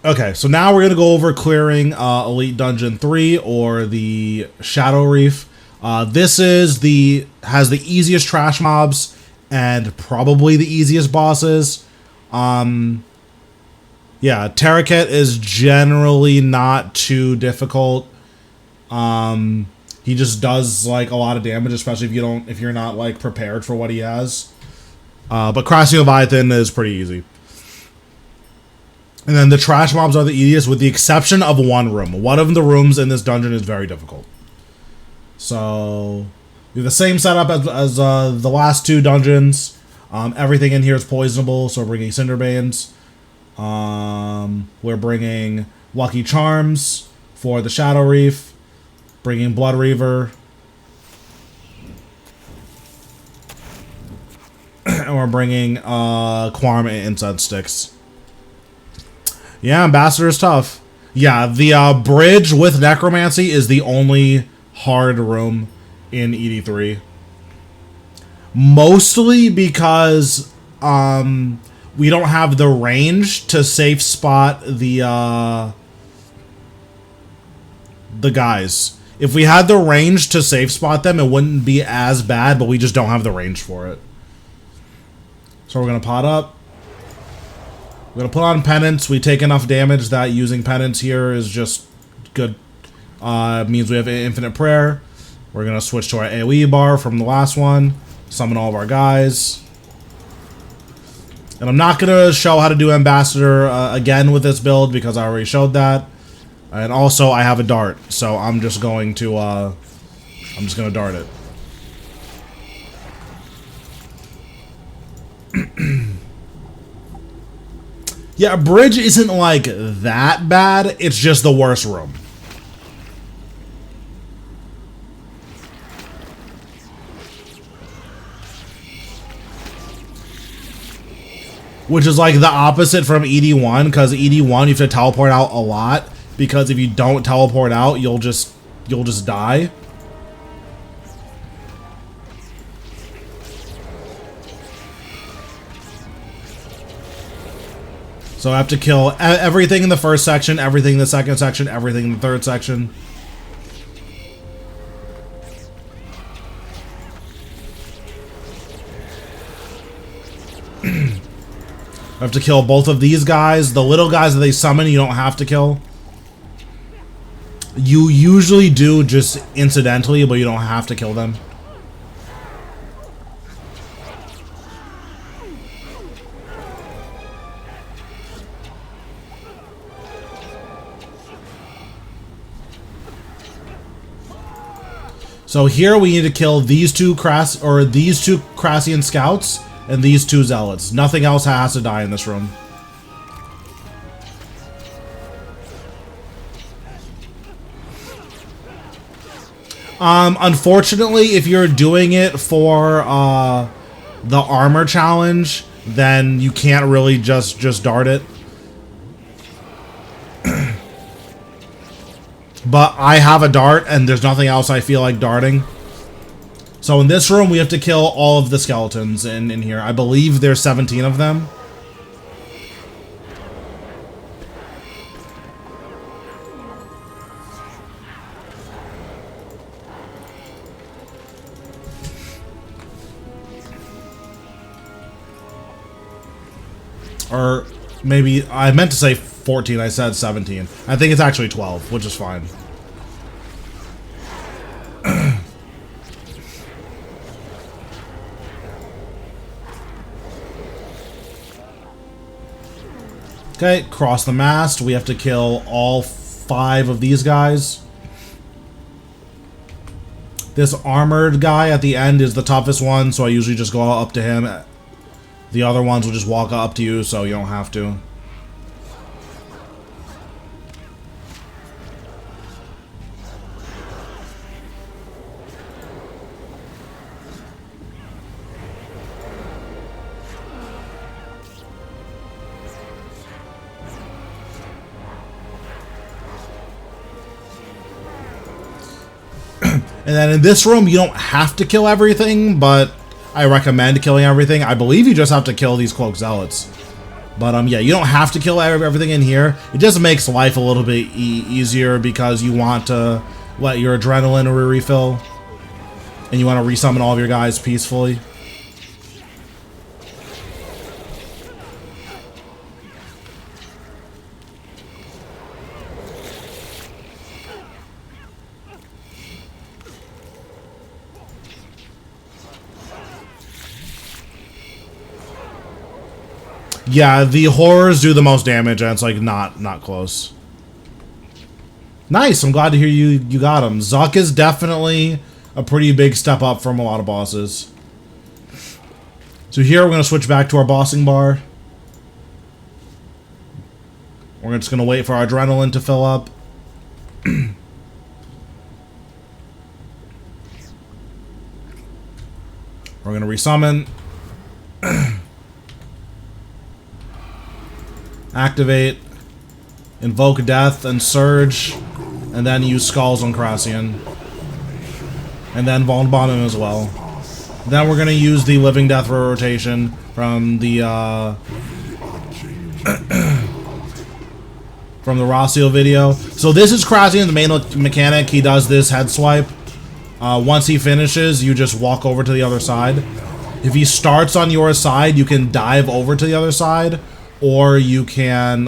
Okay, so now we're gonna go over clearing Elite Dungeon 3 or the Shadow Reef. This has the easiest trash mobs and probably the easiest bosses. Yeah, Terraket is generally not too difficult. He just does like a lot of damage, especially if you're not like prepared for what he has. But Crossing Leviathan is pretty easy. And then the trash mobs are the easiest, with the exception of one room. One of the rooms in this dungeon is very difficult. So, we have the same setup as the last two dungeons. Everything in here is poisonable, so we're bringing Cinderbanes. We're bringing Lucky Charms for the Shadow Reef. Bringing Blood Reaver. And we're bringing Quorum and Incense Sticks. Yeah, Ambassador is tough. Yeah, the bridge with Necromancy is the only hard room in ED3. Mostly because we don't have the range to safe spot the guys. If we had the range to safe spot them, it wouldn't be as bad, but we just don't have the range for it. So we're going to pot up. We're going to put on Penance. We take enough damage that using Penance here is just good. Means we have Infinite Prayer. We're going to switch to our AoE bar from the last one. Summon all of our guys. And I'm not going to show how to do Ambassador again with this build because I already showed that. And also I have a dart, so I'm just going to dart it. Yeah, bridge isn't like that bad, it's just the worst room. Which is like the opposite from ED1, because ED1 you have to teleport out a lot, because if you don't teleport out, you'll just die. So I have to kill everything in the first section, everything in the second section, everything in the third section. I have to kill both of these guys. The little guys that they summon, you don't have to kill. You usually do just incidentally, but you don't have to kill them. So here we need to kill these two Crassian scouts and these two zealots. Nothing else has to die in this room. Unfortunately, if you're doing it for the armor challenge, then you can't really just dart it. But I have a dart, and there's nothing else I feel like darting. So in this room, we have to kill all of the skeletons in here. I believe there's 17 of them. Or maybe, I meant to say 14, I said 17. I think it's actually 12, which is fine. Okay, cross the mast. We have to kill all 5 of these guys. This armored guy at the end is the toughest one, so I usually just go up to him. The other ones will just walk up to you, so you don't have to. And then in this room, you don't have to kill everything, but I recommend killing everything. I believe you just have to kill these Cloak Zealots. But yeah, you don't have to kill everything in here. It just makes life a little bit easier because you want to let your adrenaline refill. And you want to resummon all of your guys peacefully. Yeah, the horrors do the most damage, and it's like not close. Nice, I'm glad to hear you got him. Zuck is definitely a pretty big step up from a lot of bosses. So here we're going to switch back to our bossing bar. We're just going to wait for our adrenaline to fill up. We're going to resummon. Activate, invoke death and surge, and then use skulls on Crassian. And then Vuln Bomb him as well. Then we're gonna use the living death rotation from the from the Rossio video. So this is Crassian, the main mechanic. He does this head swipe. Once he finishes, you just walk over to the other side. If he starts on your side, you can dive over to the other side. Or you can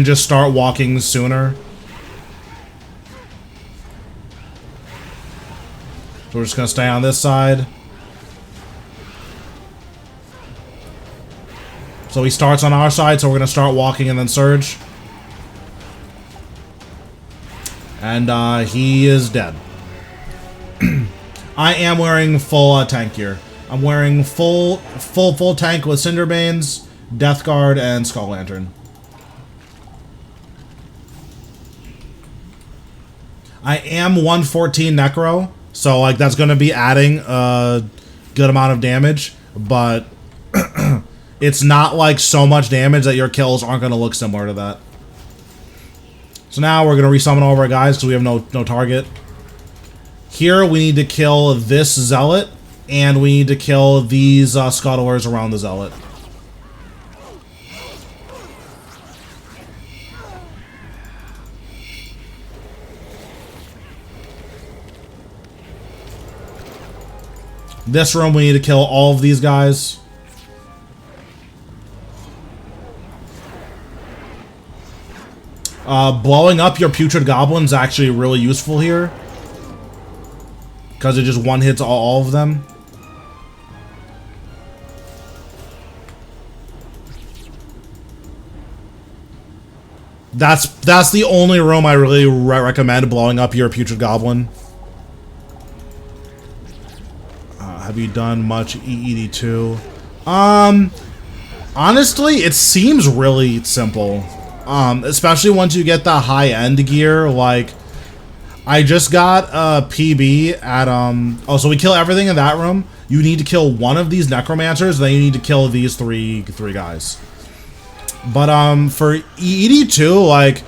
just start walking sooner. So we're just gonna stay on this side. So he starts on our side, so we're gonna start walking and then surge. And he is dead. I am wearing full tank gear. I'm wearing full tank with Cinderbanes, Death Guard, and Skull Lantern. I am 114 Necro, so like that's going to be adding a good amount of damage, but it's not like so much damage that your kills aren't going to look similar to that. So now we're going to resummon all of our guys because we have no target. Here we need to kill this Zealot. And we need to kill these scuttlers around the Zealot. This room, we need to kill all of these guys. Blowing up your Putrid Goblins is actually really useful here. Because it just one-hits all of them. That's the only room I really recommend blowing up your Putrid Goblin. Have you done much EED2? Honestly, it seems really simple. Especially once you get the high-end gear, like... I just got a PB at, oh, so we kill everything in that room. You need to kill one of these Necromancers, then you need to kill these three guys. But, for ED2, like,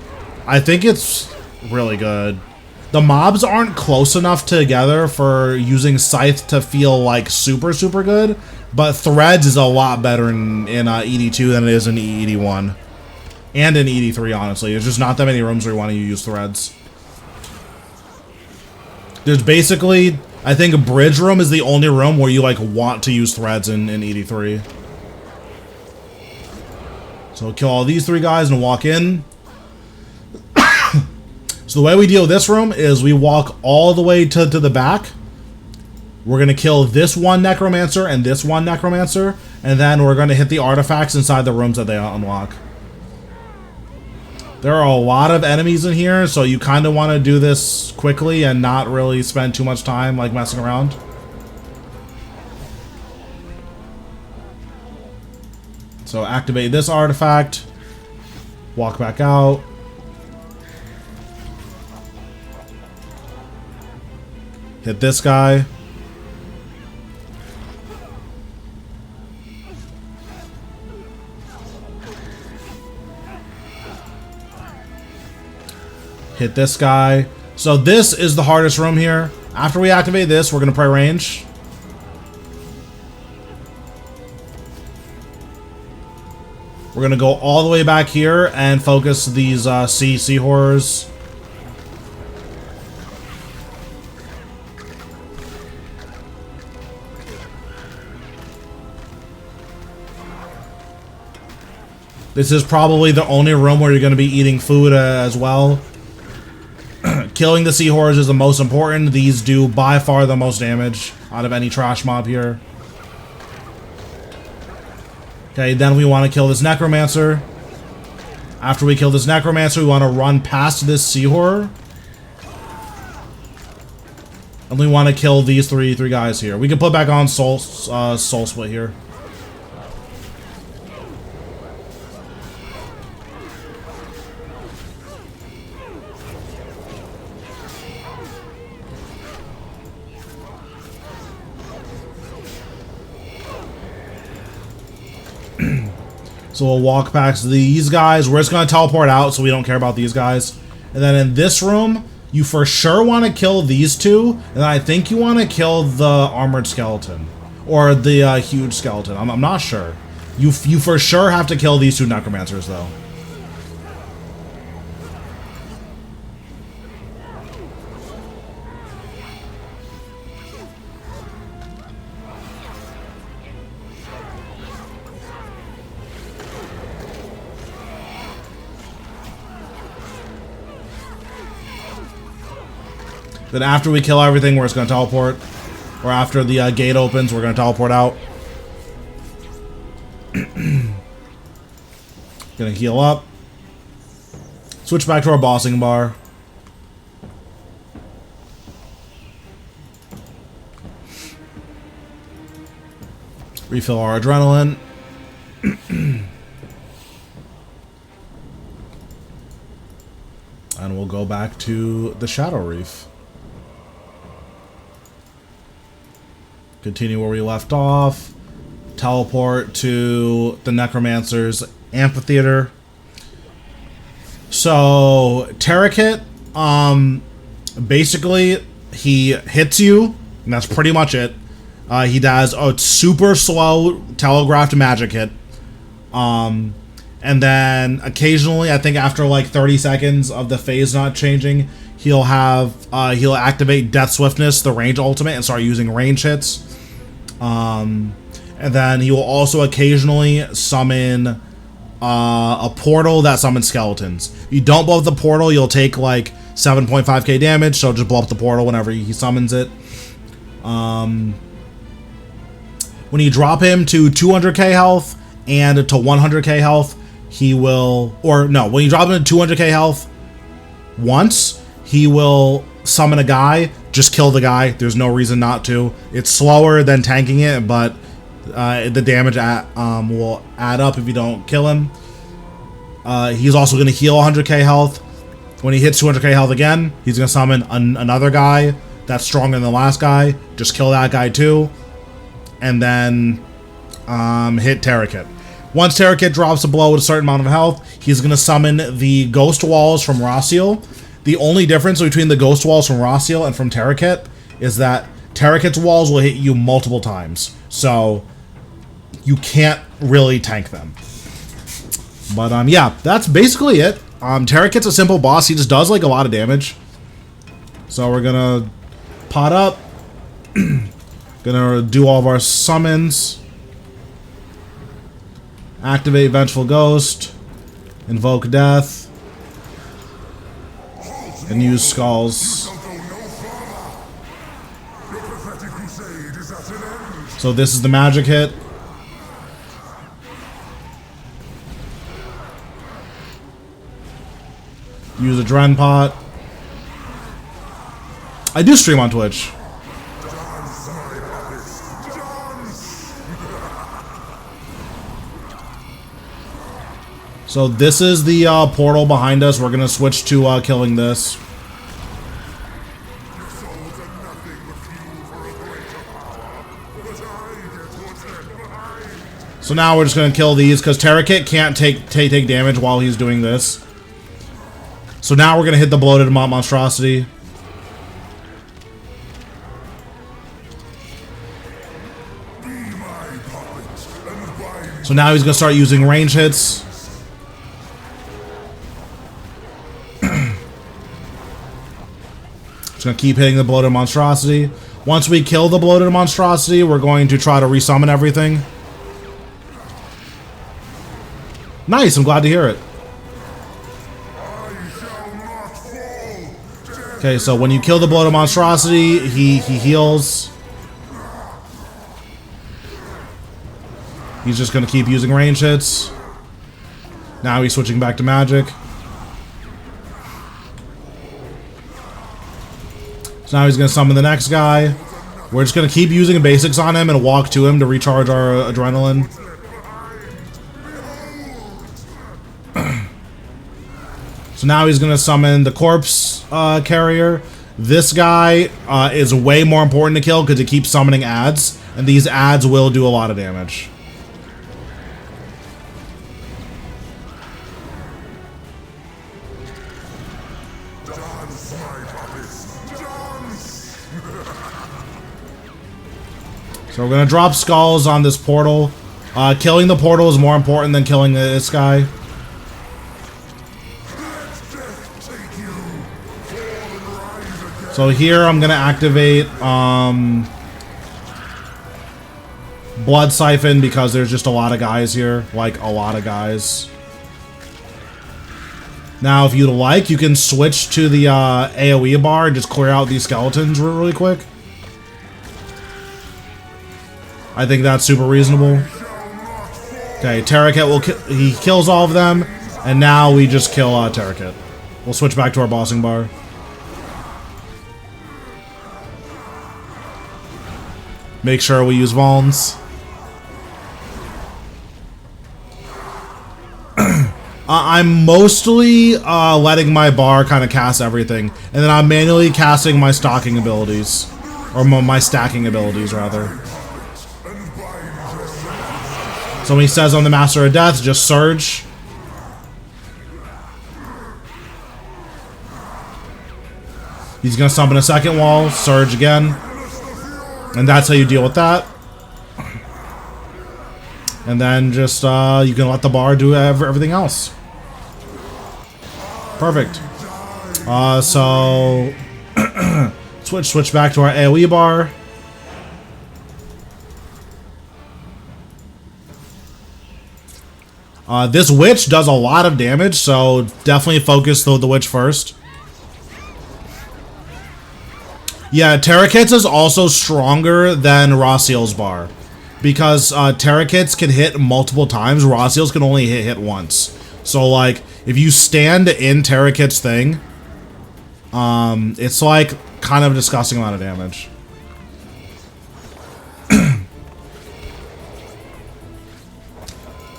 I think it's really good. The mobs aren't close enough together for using Scythe to feel, like, super good. But Threads is a lot better in ED2 than it is in ED1. And in ED3, honestly. There's just not that many rooms where you want to use Threads. There's basically, I think a bridge room is the only room where you, like, want to use Threads in ED3. So we'll kill all these three guys and walk in. So the way we deal with this room is we walk all the way to the back. We're going to kill this one Necromancer and this one Necromancer. And then we're going to hit the artifacts inside the rooms that they unlock. There are a lot of enemies in here, so you kind of want to do this quickly and not really spend too much time, like, messing around. So activate this artifact. Walk back out. Hit this guy. Hit this guy. So this is the hardest room here. After we activate this, we're going to pray range. We're gonna go all the way back here and focus these sea horrors. This is probably the only room where you're going to be eating food as well. Killing the sea horrors is the most important. These do by far the most damage out of any trash mob here. Okay, then we want to kill this Necromancer. After we kill this Necromancer, we want to run past this sea horror. And we want to kill these three guys here. We can put back on Soul Split here. So we'll walk past these guys. We're just going to teleport out, so we don't care about these guys. And then in this room, you for sure want to kill these two. And then I think you want to kill the armored skeleton. Or the huge skeleton. I'm not sure. You for sure have to kill these two necromancers, though. Then after we kill everything, we're just going to teleport. Or after the gate opens, we're going to teleport out. Gonna heal up. Switch back to our bossing bar. Refill our adrenaline. And we'll go back to the Shadow Reef. Continue where we left off. Teleport to the Necromancer's amphitheater. So, Terrakit, basically, he hits you, and that's pretty much it. He does a super slow telegraphed magic hit. And then occasionally, I think after like 30 seconds of the phase not changing, he'll activate Death Swiftness, the range ultimate, and start using range hits. And then he will also occasionally summon a portal that summons skeletons. If you don't blow up the portal, you'll take like 7.5k damage, so just blow up the portal whenever he summons it. When you drop him to 200k health and to 100k health, he will, or no, when you drop him to 200k health once, he will summon a guy. Just kill the guy. There's no reason not to. It's slower than tanking it, but the damage will add up if you don't kill him. He's also going to heal 100k health. When he hits 200k health again, he's going to summon another guy that's stronger than the last guy. Just kill that guy too. And then hit Terrakit. Once Terrakit drops a blow with a certain amount of health, he's going to summon the Ghost Walls from Rossiel. The only difference between the Ghost Walls from Rossiel and from Terrakit is that Terrakit's walls will hit you multiple times. So, you can't really tank them. But, yeah, that's basically it. Terrakit's a simple boss. He just does, like, a lot of damage. So, we're gonna pot up. Gonna do all of our summons. Activate Vengeful Ghost. Invoke Death. And use Skulls. So this is the magic hit. Use a Dren Pot. I do stream on Twitch. So this is the portal behind us. We're going to switch to killing this. So now we're just going to kill these because Terrakit can't take damage while he's doing this. So now we're going to hit the bloated monstrosity. So now he's going to start using range hits. Just gonna keep hitting the bloated monstrosity. Once we kill the bloated monstrosity, we're going to try to resummon everything. Nice, I'm glad to hear it. Okay, so when you kill the bloated monstrosity, he heals. He's just gonna keep using range hits. Now he's switching back to magic. So now he's gonna summon the next guy. We're just gonna keep using basics on him and walk to him to recharge our adrenaline. So now he's gonna summon the corpse carrier. This guy is way more important to kill because he keeps summoning ads, and these ads will do a lot of damage. So we're gonna drop skulls on this portal. Killing the portal is more important than killing this guy. So here I'm gonna activate Blood Siphon because there's just a lot of guys here, like a lot of guys. Now if you'd like, you can switch to the AoE bar and just clear out these skeletons really quick. I think that's super reasonable. Okay, Terrakit will he kills all of them, and now we just kill Terrakit. We'll switch back to our bossing bar. Make sure we use Vulns. I'm mostly letting my bar kind of cast everything, and then I'm manually casting my stocking abilities, or my stacking abilities rather. So when he says I'm the Master of Death, just surge. He's gonna summon a second wall, surge again. And that's how you deal with that. And then just, you can let the bar do everything else. Perfect. So, switch back to our AoE bar. This witch does a lot of damage, so definitely focus the witch first. Yeah, Terrakit's is also stronger than Rossiel's bar. Because Terrakit's can hit multiple times, Rossiel's can only hit once. So like, if you stand in Terrakit's thing, it's like kind of a disgusting amount of damage.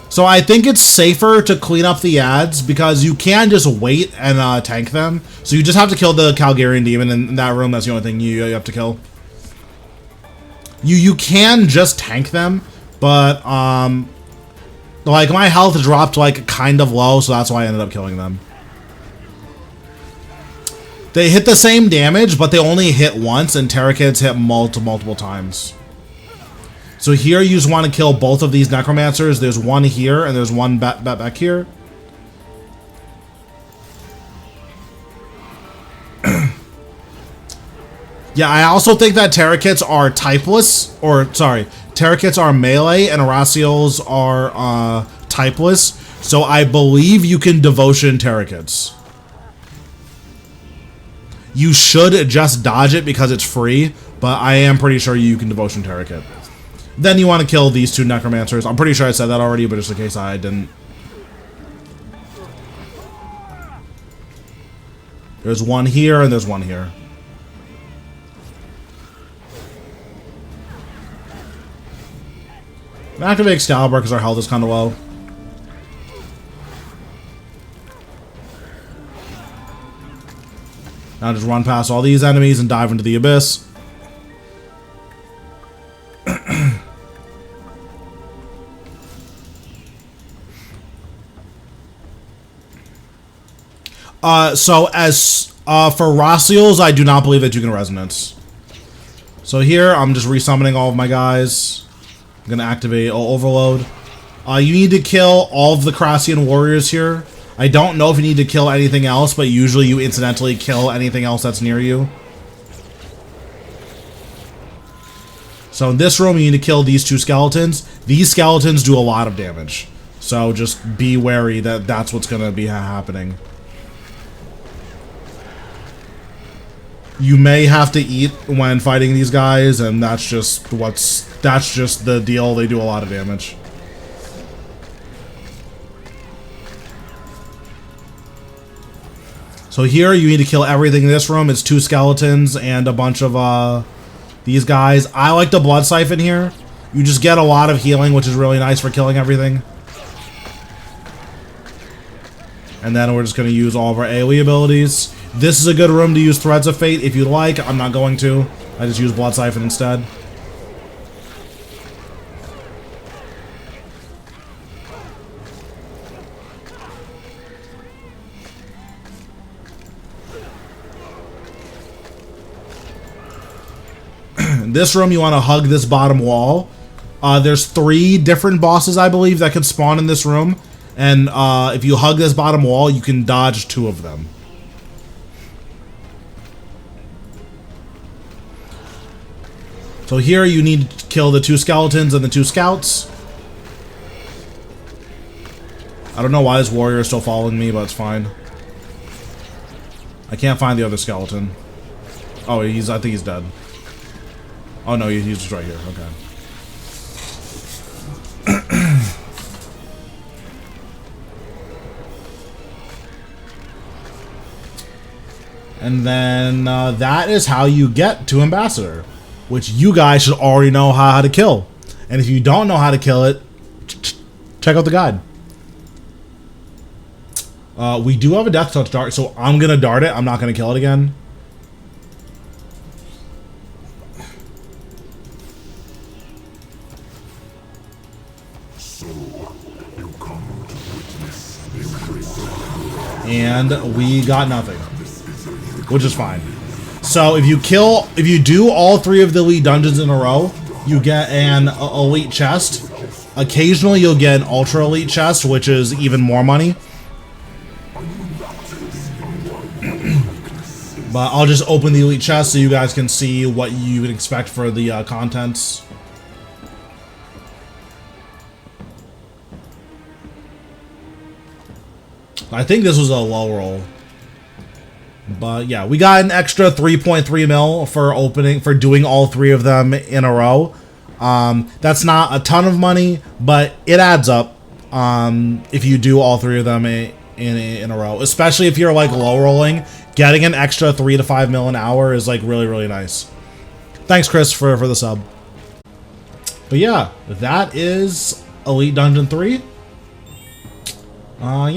So I think it's safer to clean up the ads because you can just wait and tank them. So you just have to kill the Calgarian demon in that room. That's the only thing you have to kill. You can just tank them, but like my health dropped like kind of low, so that's why I ended up killing them. They hit the same damage, but they only hit once, and Terrakit's hit multiple times. So here you just want to kill both of these Necromancers. There's one here, and there's one back here. Yeah, I also think that Terrakits are typeless, or sorry, Terrakits are melee, and Rossiel's are typeless. So I believe you can devotion Terrakits. You should just dodge it because it's free, but I am pretty sure you can devotion Terrakit. Then you want to kill these two Necromancers. I'm pretty sure I said that already, but just in case I didn't. There's one here, and there's one here. Activate Excalibur because our health is kind of low. Now just run past all these enemies and dive into the abyss. So as for Rossiel's, I do not believe that you can resonance. So here, I'm just resummoning all of my guys. I'm gonna activate Overload. You need to kill all of the Crassian warriors here. I don't know if you need to kill anything else, but usually you incidentally kill anything else that's near you. So in this room, you need to kill these 2 skeletons. These skeletons do a lot of damage. So just be wary that that's what's going to be happening. You may have to eat when fighting these guys, and that's just the deal. They do a lot of damage. So here you need to kill everything in this room. It's 2 skeletons and a bunch of these guys. I like the blood siphon here. You just get a lot of healing, which is really nice for killing everything. And then we're just going to use all of our AoE abilities. This is a good room to use Threads of Fate if you'd like. I'm not going to. I just use Blood Siphon instead. In this room, you want to hug this bottom wall. There's 3 different bosses, I believe, that can spawn in this room. And if you hug this bottom wall, you can dodge 2 of them. So here you need to kill the 2 skeletons and the 2 scouts. I don't know why this warrior is still following me, but it's fine. I can't find the other skeleton. Oh, I think he's dead. Oh no, he's just right here. Okay. And then that is how you get to Ambassador, which you guys should already know how to kill. And if you don't know how to kill it, check out the guide. We do have a Death Touch dart, so I'm going to dart it. I'm not going to kill it again. And we got nothing, which is fine. So if you do all 3 of the elite dungeons in a row, you get an elite chest. Occasionally you'll get an ultra elite chest, which is even more money. But I'll just open the elite chest so you guys can see what you can expect for the contents. I think this was a low roll. But yeah, we got an extra 3.3 mil for doing all 3 of them in a row. That's not a ton of money, but it adds up if you do all 3 of them in a row. Especially if you're like low rolling, getting an extra 3 to 5 mil an hour is like really, really nice. Thanks, Chris, for the sub. But yeah, that is Elite Dungeon 3. Yeah.